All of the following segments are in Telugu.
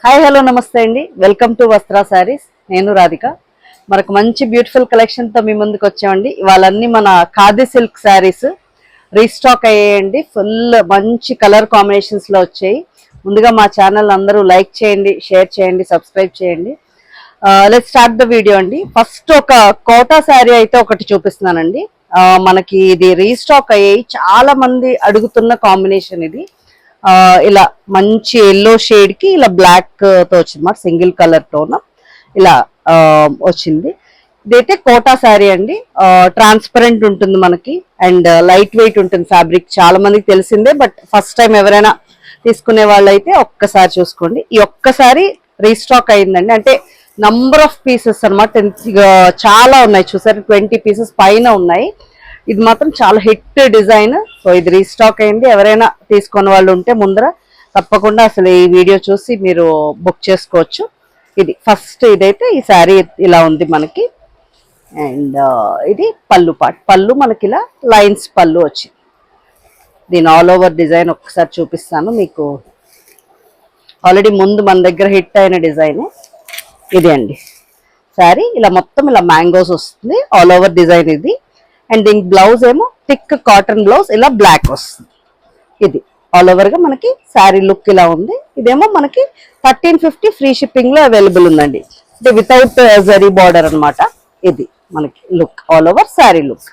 హాయ్ హలో నమస్తే అండి. Welcome to Vastra sarees. నేను రాధిక. మనకు మంచి బ్యూటిఫుల్ కలెక్షన్తో మీ ముందుకు వచ్చామండి. ఇవాళన్నీ మన ఖాదీ సిల్క్ శారీస్ రీస్టాక్ అయ్యాయండి. ఫుల్ మంచి కలర్ కాంబినేషన్స్లో వచ్చాయి. ముందుగా మా ఛానల్ అందరూ లైక్ చేయండి, షేర్ చేయండి, సబ్స్క్రైబ్ చేయండి. లెట్స్ స్టార్ట్ ద వీడియో అండి. ఫస్ట్ ఒక కోటా శారీ అయితే ఒకటి చూపిస్తున్నానండి. మనకి ఇది రీస్టాక్ అయ్యాయి, చాలా మంది అడుగుతున్న కాంబినేషన్ ఇది. ఇలా మంచి ఎల్లో షేడ్ కి ఇలా బ్లాక్ తో వచ్చింది మాట, సింగిల్ కలర్ టోన్ ఇలా వచ్చింది. ఇదైతే కోటా శారీ అండి. ట్రాన్స్పరెంట్ ఉంటుంది మనకి అండ్ లైట్ వెయిట్ ఉంటుంది ఫ్యాబ్రిక్. చాలా మందికి తెలిసిందే, బట్ ఫస్ట్ టైం ఎవరైనా తీసుకునే వాళ్ళు అయితే ఒక్కసారి చూసుకోండి. ఈ ఒక్కసారి రీస్టాక్ అయిందండి. అంటే నంబర్ ఆఫ్ పీసెస్ అనమాట, చాలా ఉన్నాయి. చూసారు, 20 పీసెస్ పైన ఉన్నాయి. ఇది మాత్రం చాలా హిట్ డిజైన్. సో ఇది రీస్టాక్ అయింది. ఎవరైనా తీసుకున్న వాళ్ళు ఉంటే ముందర తప్పకుండా అసలు ఈ వీడియో చూసి మీరు బుక్ చేసుకోవచ్చు. ఇది ఫస్ట్, ఇదైతే ఈ శారీ ఇలా ఉంది మనకి. అండ్ ఇది పళ్ళు పార్ట్. పళ్ళు మనకి ఇలా లైన్స్ పళ్ళు వచ్చింది. దీని ఆల్ ఓవర్ డిజైన్ ఒక్కసారి చూపిస్తాను మీకు. ఆల్రెడీ ముందు మన దగ్గర హిట్ అయిన డిజైన్ ఇది అండి. శారీ ఇలా మొత్తం ఇలా మ్యాంగోస్ వస్తుంది, ఆల్ ఓవర్ డిజైన్ ఇది. అండ్ దీనికి బ్లౌజ్ ఏమో థిక్ కాటన్ బ్లౌజ్, ఇలా బ్లాక్ వస్తుంది. ఇది ఆల్ ఓవర్ గా మనకి శారీ లుక్ ఇలా ఉంది. ఇదేమో మనకి 1350 ఫ్రీ షిప్పింగ్ లో అవైలబుల్ ఉందండి. అంటే వితౌట్ జరీ బార్డర్ అనమాట. ఇది మనకి look, all over saree look.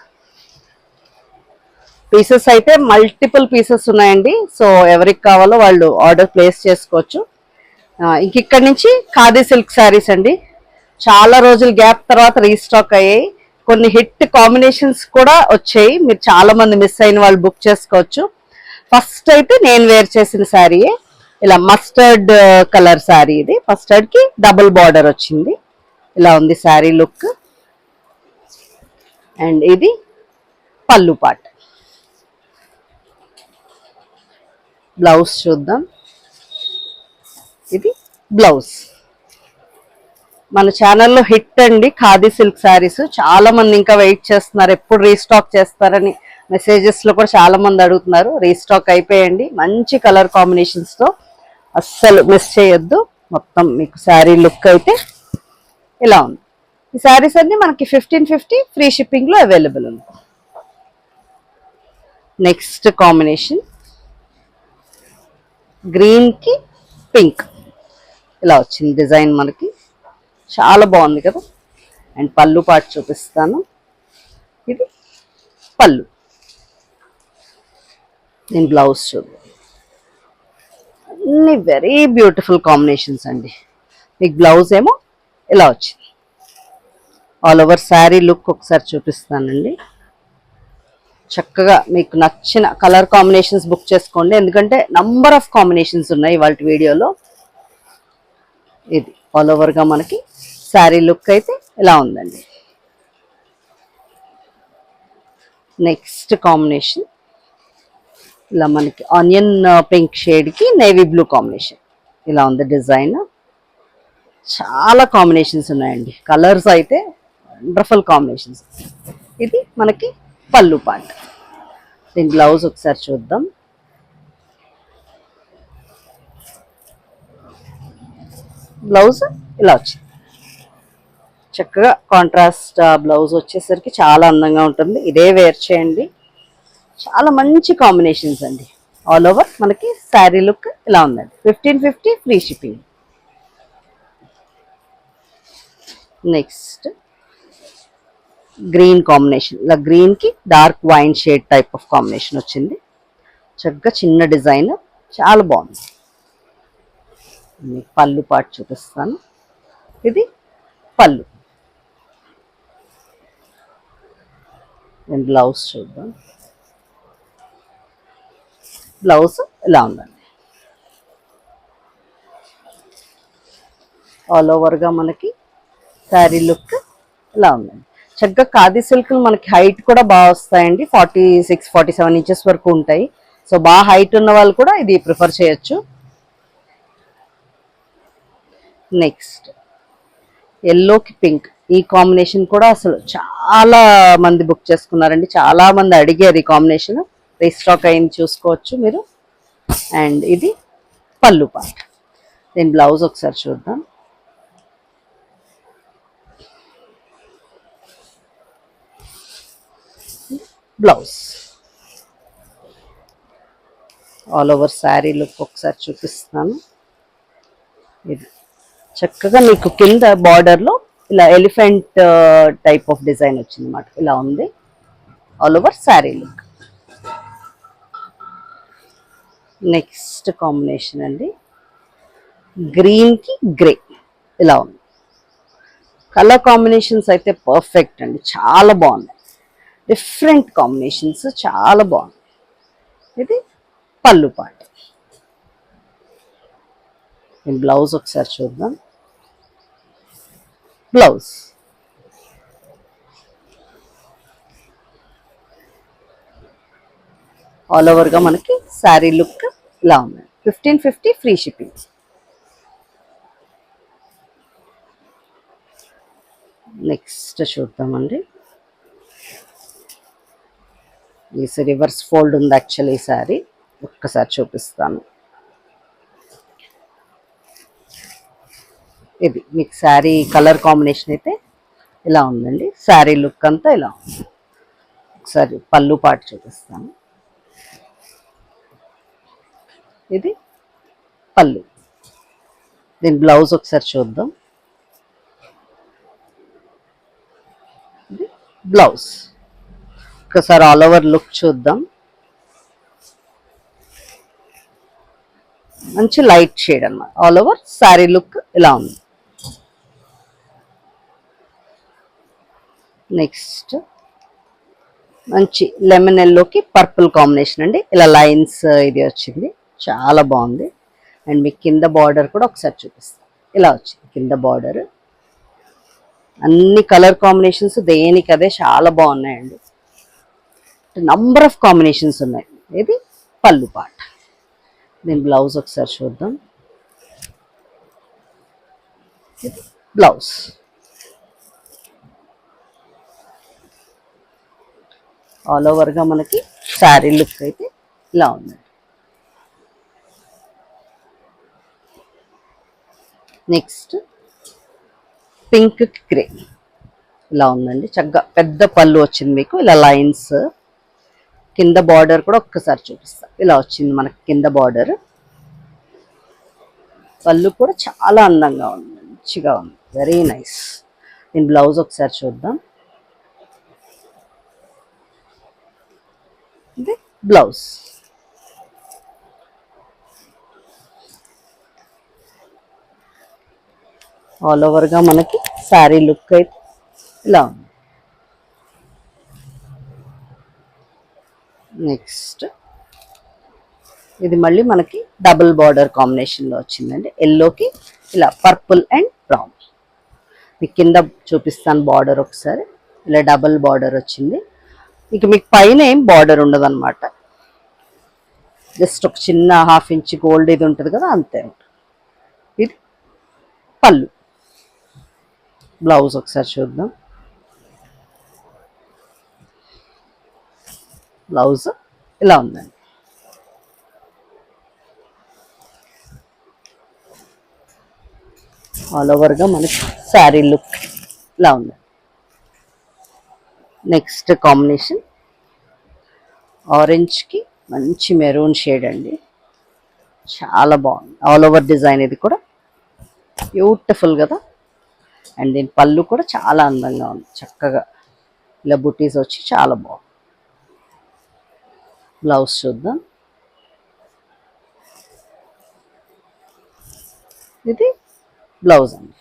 Pieces అయితే మల్టిపుల్ పీసెస్ ఉన్నాయండి. సో ఎవరికి కావాలో వాళ్ళు ఆర్డర్ ప్లేస్ చేసుకోవచ్చు. ఇక్కడ నుంచి ఖాదీ సిల్క్ శారీస్ అండి. చాలా రోజుల గ్యాప్ తర్వాత రీస్టాక్ అయ్యాయి. కొన్ని హిట్ కాంబినేషన్స్ కూడా వచ్చాయి. మీరు చాలా మంది మిస్ అయిన వాళ్ళు బుక్ చేసుకోవచ్చు. ఫస్ట్ అయితే నేను వేర్ చేసిన శారీ ఇలా మస్టర్డ్ కలర్ శారీ. ఇది మస్టర్డ్ కి డబుల్ బార్డర్ వచ్చింది. ఇలా ఉంది శారీ లుక్. అండ్ ఇది పళ్ళు పార్ట్. బ్లౌజ్ చూద్దాం. ఇది బ్లౌజ్. మన ఛానల్లో హిట్ అండి ఖాదీ సిల్క్ శారీస్. చాలా మంది ఇంకా వెయిట్ చేస్తున్నారు, ఎప్పుడు రీస్టాక్ చేస్తారని మెసేజెస్ లో కూడా చాలా మంది అడుగుతున్నారు. రీస్టాక్ అయిపోయండి. మంచి కలర్ కాంబినేషన్స్ తో అస్సలు మిస్ చేయొద్దు. మొత్తం మీకు శారీ లుక్ అయితే ఇలా ఉంది. ఈ శారీస్ అన్ని మనకి 1550 ఫ్రీ షిప్పింగ్ లో అవైలబుల్ ఉంది. నెక్స్ట్ కాంబినేషన్ గ్రీన్ కి పింక్ ఇలా వచ్చింది డిజైన్ మనకి. చాలా బాగుంది కదా. అండ్ పళ్ళు పాటు చూపిస్తాను. ఇది పళ్ళు. నేను బ్లౌజ్ చూద్దాం. అన్ని వెరీ బ్యూటిఫుల్ కాంబినేషన్స్ అండి. మీకు బ్లౌజ్ ఏమో ఇలా వచ్చింది. ఆల్ ఓవర్ శారీ లుక్ ఒకసారి చూపిస్తానండి. చక్కగా మీకు నచ్చిన కలర్ కాంబినేషన్స్ బుక్ చేసుకోండి, ఎందుకంటే నంబర్ ఆఫ్ కాంబినేషన్స్ ఉన్నాయి వాళ్ళ వీడియోలో. ఇది ఆల్ ఓవర్ గా మనకి శారీ లుక్ అయితే ఇలా ఉందండి. నెక్స్ట్ కాంబినేషన్ ఇలా మనకి ఆనియన్ పింక్ షేడ్ కి నేవీ బ్లూ కాంబినేషన్ ఇలా ఉంది డిజైన్. చాలా కాంబినేషన్స్ ఉన్నాయండి. కలర్స్ అయితే వండర్ఫుల్ కాంబినేషన్స్. ఇది మనకి పళ్ళు పార్ట్. దీని బ్లౌజ్ ఒకసారి చూద్దాం. బ్లౌజ్ ఇలా వచ్చింది. చక్కగా కాంట్రాస్ట్ బ్లౌజ్ వచ్చేసరికి చాలా అందంగా ఉంటుంది. ఇదే వేర్ చేయండి. చాలా మంచి కాంబినేషన్స్ అండి. ఆల్ ఓవర్ మనకి శారీ లుక్ ఇలా ఉందండి. 1550 free shipping. Next green combination. ఇలా గ్రీన్ కి dark wine shade type of combination వచ్చింది. చక్కగా చిన్న డిజైన్, చాలా బాగుంది. పళ్ళు పాటు చూపిస్తాను. ఇది పళ్ళు. నేను బ్లౌజ్ చూద్దాం. బ్లౌజ్ ఇలా ఉందండి. ఆల్ ఓవర్ గా మనకి శారీ లుక్ ఇలా ఉందండి. చక్కగా ఖాదీ సిల్క్ మనకి హైట్ కూడా బాగా వస్తాయండి. 46-47 ఇంచెస్ వరకు ఉంటాయి. సో బాగా హైట్ ఉన్న వాళ్ళు కూడా ఇది ప్రిఫర్ చేయొచ్చు. నెక్స్ట్ ఎల్లోకి పింక్. ఈ కాంబినేషన్ కూడా అసలు చాలా మంది బుక్ చేసుకున్నారండి. చాలా మంది అడిగారు ఈ కాంబినేషన్. రీస్టాక్ అయింది, చూసుకోవచ్చు మీరు. అండ్ ఇది పళ్ళు పార్ట్. దీని బ్లౌజ్ ఒకసారి చూద్దాం. Blouse all over saree look ఒకసారి చూపిస్తాను. ఇది చక్కగా మీకు కింద బార్డర్లో ఇలా ఎలిఫెంట్ టైప్ ఆఫ్ డిజైన్ వచ్చింది అన్నమాట. ఇలా ఉంది all over saree look. Next combination అండి, గ్రీన్కి గ్రే. ఇలా ఉంది. కలర్ కాంబినేషన్స్ అయితే పర్ఫెక్ట్ అండి, చాలా బాగున్నాయి. డిఫరెంట్ కాంబినేషన్స్, చాలా బాగుంది. ఇది పళ్ళు పాట. నేను బ్లౌజ్ ఒకసారి చూద్దాం. బ్లౌజ్ ఆల్ ఓవర్గా మనకి శారీ లుక్ ఇలా ఉంది. 1550 ఫ్రీ షిప్పింగ్. నెక్స్ట్ చూద్దామండి. ఈ రివర్స్ ఫోల్డ్ ఉంది యాక్చువల్లీ ఈ శారీ, ఒక్కసారి చూపిస్తాను. ఇది మీకు శారీ కలర్ కాంబినేషన్ అయితే ఇలా ఉందండి. శారీ లుక్ అంతా ఇలా ఉంది. ఒకసారి పళ్ళు పాటు చూపిస్తాను. ఇది పళ్ళు. దీని బ్లౌజ్ ఒకసారి చూద్దాం. ఇది బ్లౌజ్. ఒకసారి ఆల్ ఓవర్ లుక్ చూద్దాం. మంచి లైట్ షేడ్ అన్నమాట. ఆల్ ఓవర్ శారీ లుక్ ఇలా ఉంది. నెక్స్ట్ మంచి లెమన్ ఎల్లోకి పర్పుల్ కాంబినేషన్ అండి. ఇలా లైన్స్ ఇది వచ్చింది, చాలా బాగుంది. అండ్ మీకు కింద బార్డర్ కూడా ఒకసారి చూపిస్తాను. ఇలా వచ్చింది కింద బార్డర్. అన్ని కలర్ కాంబినేషన్స్ దేనికి అదే చాలా బాగున్నాయండి. నంబర్ ఆఫ్ కాంబినేషన్స్ ఉన్నాయి. ఇది పళ్ళు పాట. దీని బ్లౌజ్ ఒకసారి చూద్దాం. ఇది బ్లౌజ్. ఆల్ ఓవర్గా మనకి శారీ లుక్ అయితే ఇలా ఉంది. నెక్స్ట్ పింక్ గ్రే ఇలా ఉందండి. చక్కగా పెద్ద పళ్ళు వచ్చింది మీకు, ఇలా లైన్స్. కింద బార్డర్ కూడా ఒక్కసారి చూపిస్తా. ఇలా వచ్చింది మనకి కింద బార్డర్. పళ్ళు కూడా చాలా అందంగా ఉంది, మంచిగా ఉంది, వెరీ నైస్. దీని బ్లౌజ్ ఒకసారి చూద్దాం. ఇది బ్లౌజ్. ఆల్ ఓవర్గా మనకి శారీ లుక్ అయితే ఇలా ఉంది. నెక్స్ట్ ఇది మళ్ళీ మనకి డబుల్ బార్డర్ కాంబినేషన్లో వచ్చిందండి. ఎల్లోకి ఇలా పర్పుల్ అండ్ బ్రౌన్. మీకు కింద చూపిస్తాను బార్డర్ ఒకసారి. ఇలా డబుల్ బార్డర్ వచ్చింది. ఇక మీకు పైన ఏం బార్డర్ ఉండదు అనమాట, జస్ట్ ఒక చిన్న 1/2 ఇంచ్ గోల్డ్ ఇది ఉంటుంది కదా, అంతే ఉంటుంది. ఇది పళ్ళు. బ్లౌజ్ ఒకసారి చూద్దాం. బ్లౌజ్ ఇలా ఉందండి. ఆల్ ఓవర్గా మనకి శారీ లుక్ ఇలా ఉంది. నెక్స్ట్ కాంబినేషన్ ఆరెంజ్కి మంచి మెరూన్ షేడ్ అండి, చాలా బాగుంది. ఆల్ ఓవర్ డిజైన్ ఇది కూడా బ్యూటిఫుల్ కదా. అండ్ దీని పళ్ళు కూడా చాలా అందంగా ఉంది, చక్కగా ఇలా బుటీస్ వచ్చి చాలా బాగుంది. బ్లౌజ్ చూద్దాం. ఇది బ్లౌజ్ అండి.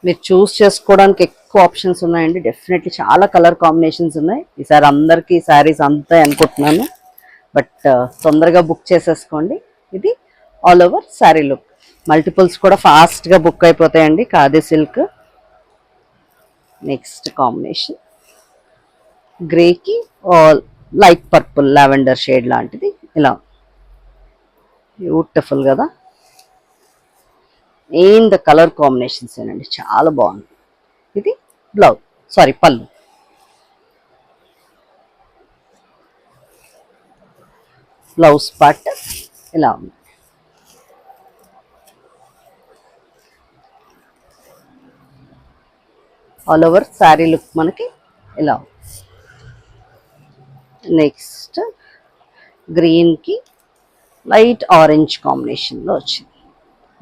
మీరు చూస్ చేసుకోవడానికి ఎక్కువ ఆప్షన్స్ ఉన్నాయండి. డెఫినెట్లీ చాలా కలర్ కాంబినేషన్స్ ఉన్నాయి. ఈసారి అందరికీ శారీస్ అంతే అనుకుంటున్నాను, బట్ తొందరగా బుక్ చేసేసుకోండి. ఇది all over saree look. Multiples కూడా ఫాస్ట్గా బుక్ అయిపోతాయండి. ఖాదీ సిల్క్. నెక్స్ట్ కాంబినేషన్ గ్రేకి లైట్ పర్పుల్ లావెండర్ షేడ్ లాంటిది, ఇలా బ్యూటిఫుల్ కదా. మెయిన్ ద కలర్ కాంబినేషన్స్ ఏనండి, చాలా బాగుంది. ఇది బ్లౌజ్, సారీ పళ్ళు. బ్లౌజ్ పార్ట్ ఇలా ఉంది. ఆల్ ఓవర్ శారీ లుక్ మనకి ఇలా. నెక్స్ట్ గ్రీన్కి లైట్ ఆరెంజ్ కాంబినేషన్లో వచ్చింది.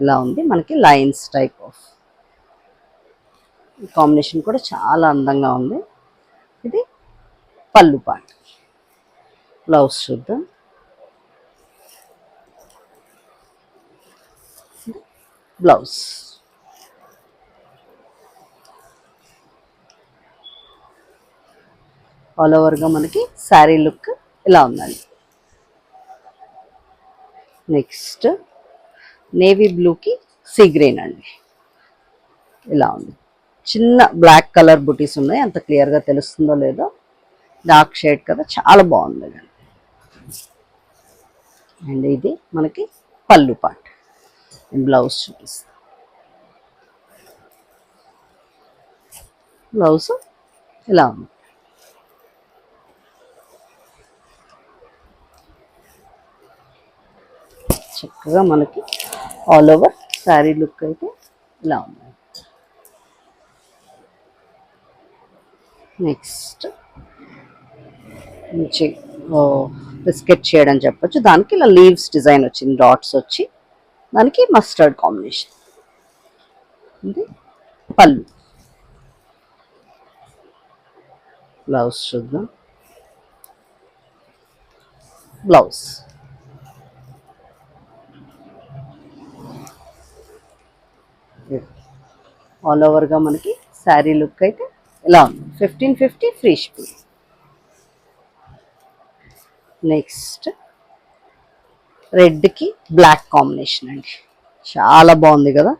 ఇలా ఉంది మనకి లైన్స్ టైప్ ఆఫ్ కాంబినేషన్ కూడా చాలా అందంగా ఉంది. ఇది పళ్ళు పాట. బ్లౌజ్ చూద్దాం. బ్లౌజ్ ఆల్ ఓవర్గా మనకి శారీ లుక్ ఇలా ఉందండి. నెక్స్ట్ నేవీ బ్లూకి సీ గ్రీన్ అండి. ఇలా ఉంది. చిన్న బ్లాక్ కలర్ బుటీస్ ఉన్నాయి, అంత క్లియర్గా తెలుస్తుందో లేదో. డార్క్ షేడ్ కదా, చాలా బాగుంది. అండ్ ఇది మనకి పళ్ళు పార్ట్. బ్లౌజ్ చూపిస్తాను. బ్లౌజ్ ఇలా ఉంది. చక్కగా మనకి ఆల్ ఓవర్ శారీ లుక్ అయితే ఇలా ఉంది. నెక్స్ట్ మంచి బిస్కెట్ షేడ్ అని చెప్పొచ్చు. దానికి ఇలా లీవ్స్ డిజైన్ వచ్చింది, డాట్స్ వచ్చి దానికి మస్టర్డ్ కాంబినేషన్. ఇది పళ్ళు. బ్లౌజ్ చూద్దాం. బ్లౌజ్ ఆల్ ఓవర్గా మనకి శారీ లుక్ అయితే ఇలా ఉంది. 1550 ఫ్రీ షిప్పింగ్. నెక్స్ట్ రెడ్కి బ్లాక్ కాంబినేషన్ అండి, చాలా బాగుంది కదా.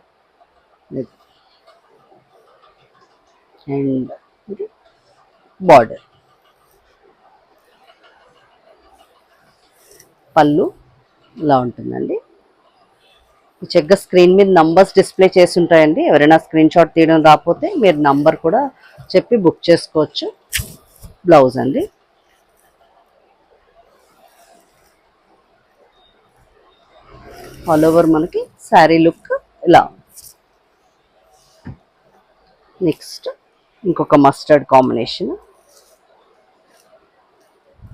అండ్ ఇది బార్డర్. పళ్ళు ఇలా ఉంటుందండి. చెక్క స్క్రీన్ మీద నంబర్స్ డిస్ప్లే చేసి ఉంటాయండి. ఎవరైనా స్క్రీన్ షాట్ తీయడం రాకపోతే మీరు నంబర్ కూడా చెప్పి బుక్ చేసుకోవచ్చు. బ్లౌజ్ అండి. ఆల్ ఓవర్ మనకి శారీ లుక్ ఇలా. నెక్స్ట్ ఇంకొక మస్టర్డ్ కాంబినేషన్.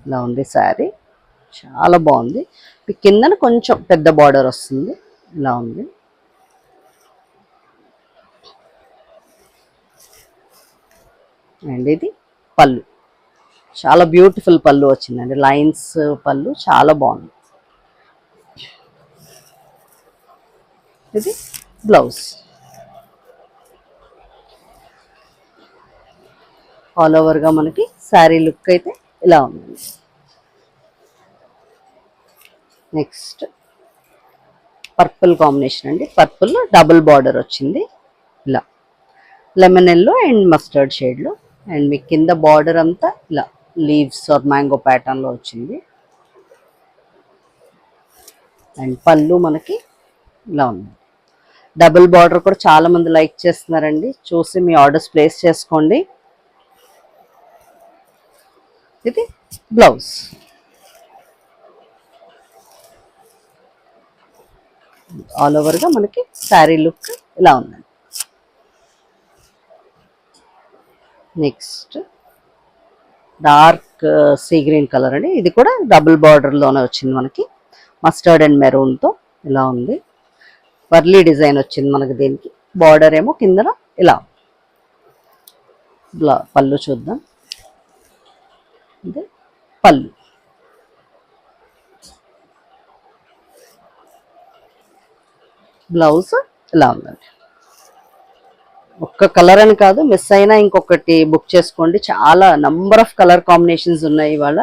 ఇలా ఉంది శారీ, చాలా బాగుంది. కిందన కొంచెం పెద్ద బార్డర్ వస్తుంది, ఇలా ఉంది. అండ్ ఇది పళ్ళు, చాలా బ్యూటిఫుల్ పళ్ళు వచ్చిందండి. లైన్స్ పళ్ళు చాలా బాగుంది. ఇది బ్లౌజ్. ఆల్ ఓవర్గా మనకి శారీ లుక్ అయితే ఇలా ఉంది. నెక్స్ట్ పర్పుల్ కాంబినేషన్ అండి. పర్పుల్ డబుల్ బార్డర్ వచ్చింది, ఇలా లెమన్ ఎల్లో అండ్ మస్టర్డ్ షేడ్లో. అండ్ మీ కింద బార్డర్ అంతా ఇలా లీవ్స్ ఆర్ మ్యాంగో ప్యాటర్న్లో వచ్చింది. అండ్ పళ్ళు మనకి ఇలా ఉంది. డబుల్ బార్డర్ కూడా చాలా మంది లైక్ చేస్తున్నారండి, చూసి మీ ఆర్డర్స్ ప్లేస్ చేసుకోండి. ఇది బ్లౌజ్. ఆల్ ఓవర్గా మనకి శారీ లుక్ ఇలా ఉందండి. Next dark sea green colour అండి. ఇది కూడా డబుల్ బార్డర్లోనే వచ్చింది మనకి, మస్టర్డ్ అండ్ మెరూన్తో ఇలా ఉంది. వర్లీ డిజైన్ వచ్చింది మనకి. దీనికి బార్డర్ ఏమో కిందన ఇలా. పళ్ళు చూద్దాం. ఇది పళ్ళు. బ్లౌజ్ ఇలా ఉందండి. ఒక్క కలర్ అని కాదు, మిస్ అయినా ఇంకొకటి బుక్ చేసుకోండి. చాలా నంబర్ ఆఫ్ కలర్ కాంబినేషన్స్ ఉన్నాయి ఇవాళ.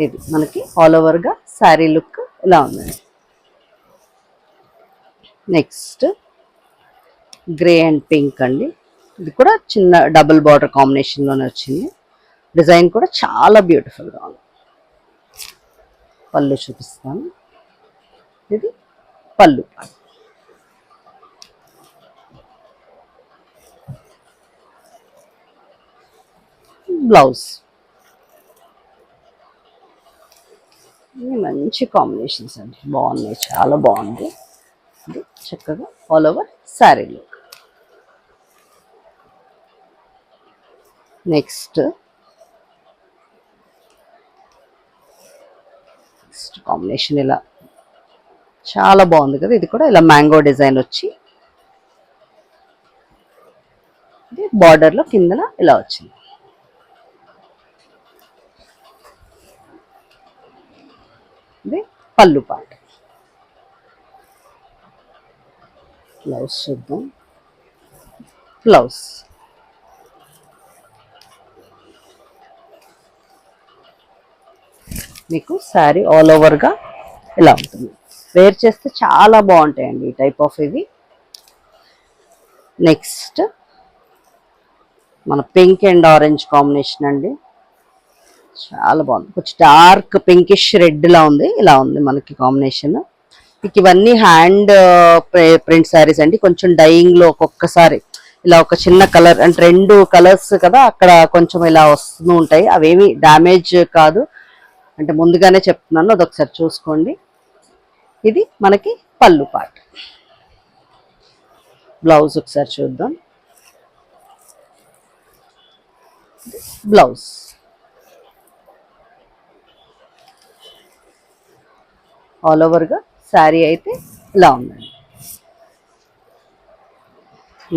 ఇది మనకి ఆల్ ఓవర్గా శారీ లుక్ ఇలా ఉందండి. నెక్స్ట్ గ్రే అండ్ పింక్ అండి. ఇది కూడా చిన్న డబుల్ బార్డర్ కాంబినేషన్లోనే వచ్చింది. డిజైన్ కూడా చాలా బ్యూటిఫుల్గా ఉంది. పళ్ళు చూపిస్తాను. ఇది పళ్ళు. బ్లౌజ్. మంచి కాంబినేషన్స్ అండి, బాగున్నాయి, చాలా బాగుంది. ఇది చక్కగా all over saree look. Next combination ఇలా చాలా బాగుంది కదా, ఇది కూడా ఇలా మ్యాంగో డిజైన్ వచ్చి ఇది బార్డర్లో కిందన ఇలా వచ్చింది. ఇది పళ్ళు పాట. బ్లౌజ్ చూద్దాం. బ్లౌజ్ మీకు శారీ ఆల్ ఓవర్గా ఇలా ఉంటుంది. వేర్ చేస్తే చాలా బాగుంటాయండి ఈ టైప్ ఆఫ్ ఇవి. నెక్స్ట్ మన పింక్ అండ్ ఆరెంజ్ కాంబినేషన్ అండి, చాలా బాగుంది. కొంచెం డార్క్ పింకిష్ రెడ్ లా ఉంది, ఇలా ఉంది మనకి కాంబినేషన్. మీకు ఇవన్నీ హ్యాండ్ ప్రింట్ శారీస్ అండి. కొంచెం డైయింగ్ లో ఒక్కొక్కసారి ఇలా ఒక చిన్న కలర్ అంటే 2 కలర్స్ కదా, అక్కడ కొంచెం ఇలా వస్తూ ఉంటాయి. అవేమి డ్యామేజ్ కాదు అంటే ముందుగానే చెప్తున్నాను, అదొకసారి చూసుకోండి. ఇది మనకి పళ్ళు పాట. బ్లౌజ్ ఒకసారి చూద్దాం. బ్లౌజ్ ఆల్ ఓవర్గా శారీ అయితే ఇలా ఉందండి.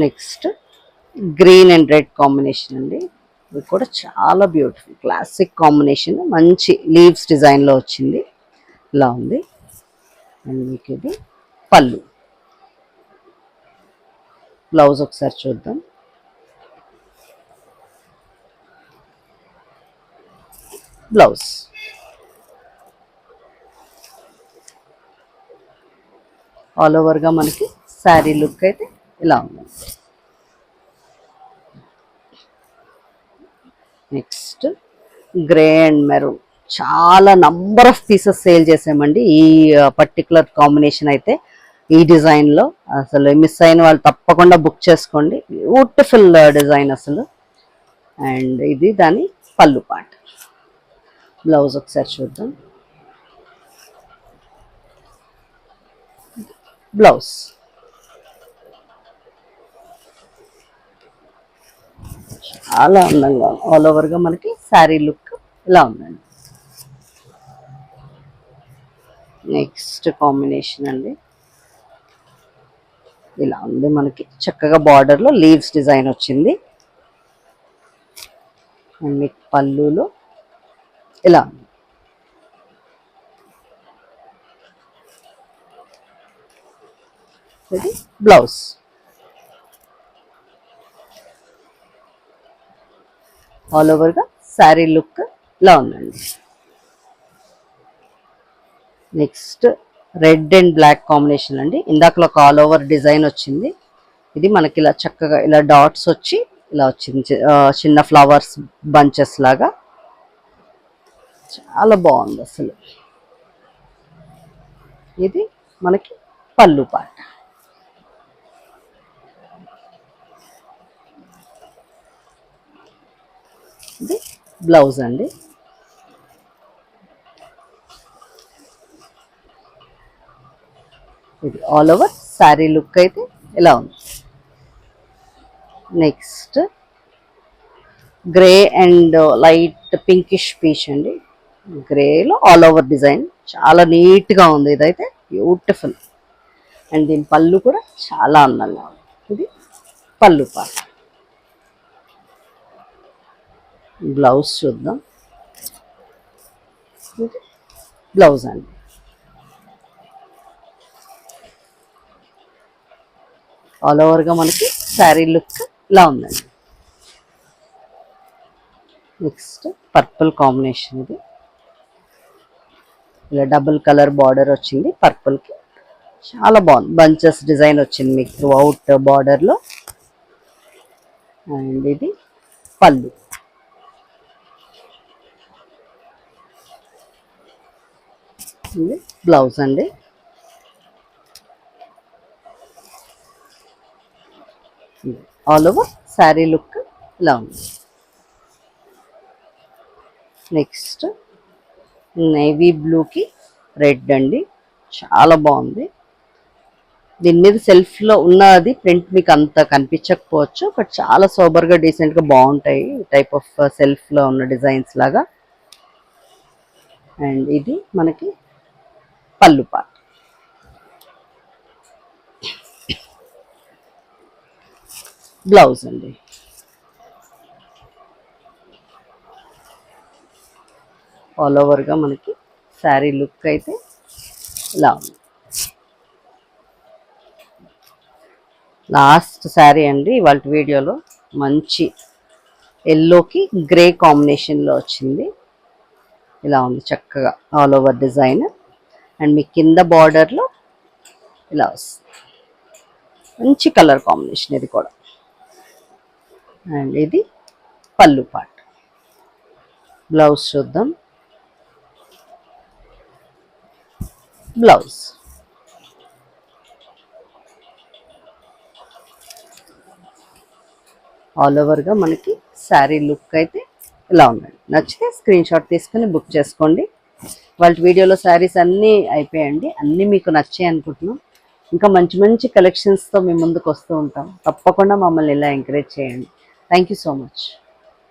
Next green and red combination అండి, ఇది కూడా చాలా బ్యూటిఫుల్ క్లాసిక్ కాంబినేషన్. మంచి లీవ్స్ డిజైన్లో వచ్చింది, ఇలా ఉంది. అండ్ మీకు ఇది పళ్ళు. బ్లౌజ్ ఒకసారి చూద్దాం. బ్లౌజ్ ఆల్ ఓవర్గా మనకి శారీ లుక్ అయితే ఇలా ఉంది. నెక్స్ట్ గ్రే అండ్ మెరూన్, చాలా నంబర్ ఆఫ్ పీసెస్ సేల్ చేసామండి ఈ పర్టికులర్ కాంబినేషన్ అయితే. ఈ డిజైన్లో అసలు మిస్ అయిన వాళ్ళు తప్పకుండా బుక్ చేసుకోండి. బ్యూటిఫుల్ డిజైన్ అసలు. అండ్ ఇది దాని పళ్ళు పాట. బ్లౌజ్ ఒకసారి చూద్దాం. బ్లౌజ్ చాలా అందంగా ఆల్ ఓవర్గా మనకి శారీ లుక్ ఇలా ఉందండి. నెక్స్ట్ కాంబినేషన్ అండి, ఇలా ఉంది మనకి చక్కగా బార్డర్లో లీవ్స్ డిజైన్ వచ్చింది. అండ్ మీకు పళ్ళులో ఇలా ఉంది. ఇది బ్లౌజ్. ఆల్ ఓవర్గా శారీ లుక్ ఇలా ఉందండి. Next red and black combination అండి. ఇందాకలో ఒక ఆల్ ఓవర్ డిజైన్ వచ్చింది, ఇది మనకి ఇలా చక్కగా ఇలా డాట్స్ వచ్చి ఇలా వచ్చింది, చిన్న ఫ్లవర్స్ బంచెస్ లాగా. చాలా బాగుంది అసలు. ఇది మనకి పళ్ళు పాట. ఇది బ్లౌజ్ అండి. ఇది ఆల్ ఓవర్ శారీ లుక్ అయితే ఇలా ఉంది. Next grey and light pinkish peach అండి, గ్రేలో ఆల్ ఓవర్ డిజైన్ చాలా నీట్గా ఉంది. ఇదైతే బ్యూటిఫుల్. అండ్ దీని పళ్ళు కూడా చాలా అందంగా ఉంది. ఇది పళ్ళు పాట. బ్లౌజ్ చూద్దాం. ఇది బ్లౌజ్ అండి. ఆల్ ఓవర్గా మనకి శారీ లుక్ ఇలా ఉందండి. నెక్స్ట్ పర్పుల్ కాంబినేషన్, ఇది ఇలా డబుల్ కలర్ బార్డర్ వచ్చింది పర్పుల్కి, చాలా బాగుంది. బంచెస్ డిజైన్ వచ్చింది మీకు త్రూ అవుట్ బార్డర్లో. అండ్ ఇది పళ్ళు. ఇది బ్లౌజ్ అండి. ఆల్ ఓవర్ శారీ లుక్ ఇలా ఉంది. నెక్స్ట్ నేవీ బ్లూకి రెడ్ అండి, చాలా బాగుంది. దీని మీద సెల్ఫ్లో ఉన్నది ప్రింట్ మీకు అంత కనిపించకపోవచ్చు, బట్ చాలా సోబర్గా డీసెంట్గా బాగుంటాయి టైప్ ఆఫ్ సెల్ఫ్లో ఉన్న డిజైన్స్ లాగా. అండ్ ఇది మనకి పళ్ళు పార్ట్. బ్లౌజ్ అండి. ఆల్ ఓవర్గా మనకి శారీ లుక్ అయితే ఇలా ఉంది. లాస్ట్ శారీ అండి ఇవాళ వీడియోలో. మంచి ఎల్లోకి గ్రే కాంబినేషన్లో వచ్చింది. ఇలా ఉంది చక్కగా ఆల్ ఓవర్ డిజైన్. అండ్ మీ కింద బార్డర్లో ఇలా వస్తుంది. మంచి కలర్ కాంబినేషన్ ఇది కూడా. అండ్ ఇది పళ్ళు పార్ట్. బ్లౌజ్ చూద్దాం. బ్లౌజ్ ఆల్ ఓవర్గా మనకి శారీ లుక్ అయితే ఇలా ఉందండి. నచ్చితే స్క్రీన్ షాట్ తీసుకుని బుక్ చేసుకోండి. వాళ్ళ వీడియోలో శారీస్ అన్నీ అయిపోయాయండి. అన్నీ మీకు నచ్చాయి అనుకుంటున్నాం. ఇంకా మంచి మంచి కలెక్షన్స్తో మీ ముందుకు వస్తూ ఉంటాం. తప్పకుండా మమ్మల్ని ఇలా ఎంకరేజ్ చేయండి. Thank you so much.